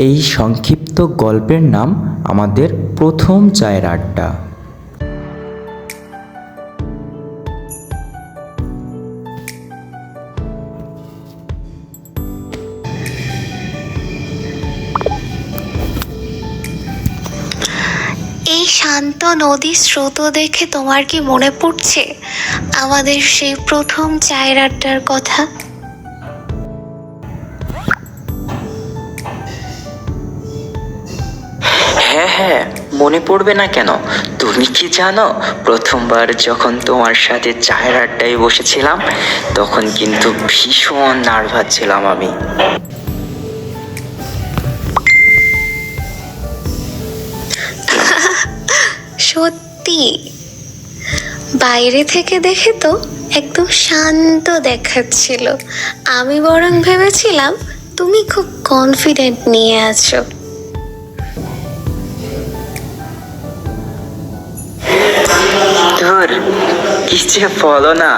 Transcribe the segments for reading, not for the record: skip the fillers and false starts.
এই সংক্ষিপ্ত গল্পের নাম আমাদের প্রথম চায়ের আড্ডা। এই শান্ত নদীর স্রোত দেখে তোমার কি মনে পড়ছে আমাদের সেই প্রথম চায়ের আড্ডার কথা? হ্যাঁ হ্যাঁ, মনে পড়বে না কেন? তুমি কি জানো, প্রথমবার যখন তোমার সাথে চায়ের আড্ডায় বসেছিলাম তখন কিন্তু ভীষণ নার্ভাস ছিলাম আমি। সত্যি, বাইরে থেকে দেখে তো একদম শান্ত দেখাচ্ছিল। আমি বরং ভেবেছিলাম তুমি খুব কনফিডেন্ট নিয়ে আছো। ধুর, কিছু বলো না,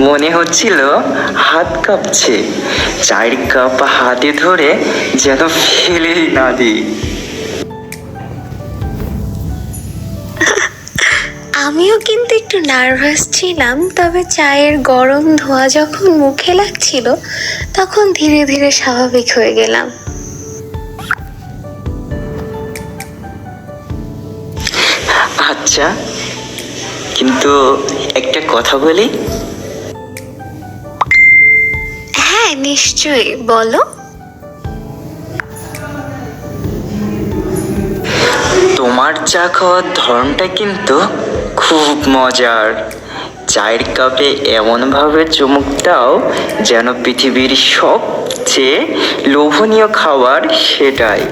মনে হচ্ছিল হাত কাঁপছে। চায়ের কাপ হাতে ধরে যেন ফেলেই না দিই। আমিও কিন্তু একটু নার্ভাস ছিলাম, তবে চায়ের গরম ধোঁয়া যখন মুখে লাগছিল তখন ধীরে ধীরে স্বাভাবিক হয়ে গেলাম। আচ্ছা, কিন্তু একটা কথা বলি। হ্যাঁ নিশ্চয়ই, বলো। তোমার চা খাওয়ার ধরনটা কিন্তু খুব মজার। চায়ের কাপে এমনভাবে চুমুক দাও যেন পৃথিবীর সবচেয়ে লোভনীয় খাবার সেটাই।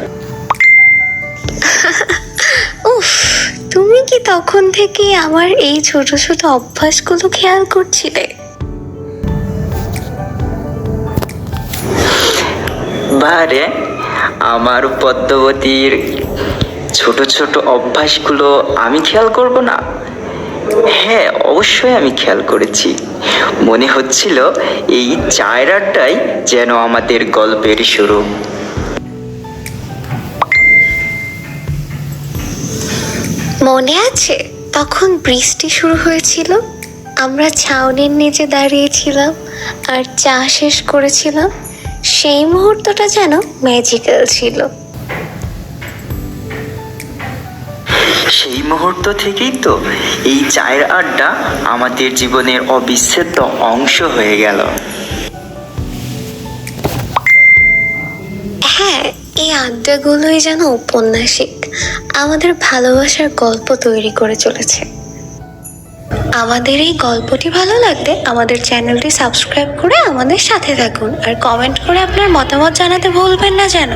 উফ, তুমি কি তখন থেকে আমার এই ছোট ছোট অভ্যাসগুলো খেয়াল করছিলে? বারে, আমার পদ্মাবতীর ছোট ছোট অভ্যাসগুলো আমি খেয়াল করব না? হ্যাঁ, অবশ্যই আমি খেয়াল করেছি। মনে হচ্ছিল এই চায়ের আড্ডাই যেন আমাদের গল্পের শুরু। মনে আছে তখন বৃষ্টি শুরু হয়েছিল, আমরা ছাউনির নিচে দাঁড়িয়েছিলাম আর চা শেষ করেছিলাম। সেই মুহূর্তটা যেন ম্যাজিক্যাল ছিল। সেই মুহূর্ত থেকেই তো এই চায়ের আড্ডা আমাদের জীবনের অবিচ্ছেদ্য অংশ হয়ে গেল। হ্যাঁ, এই আড্ডাগুলোই যেন ঔপন্যাসিক, আমাদের ভালোবাসার গল্প তৈরি করে চলেছে। আমাদের এই গল্পটি ভালো লাগলে আমাদের চ্যানেলটি সাবস্ক্রাইব করে আমাদের সাথে থাকুন আর কমেন্ট করে আপনার মতামত জানাতে ভুলবেন না যেন।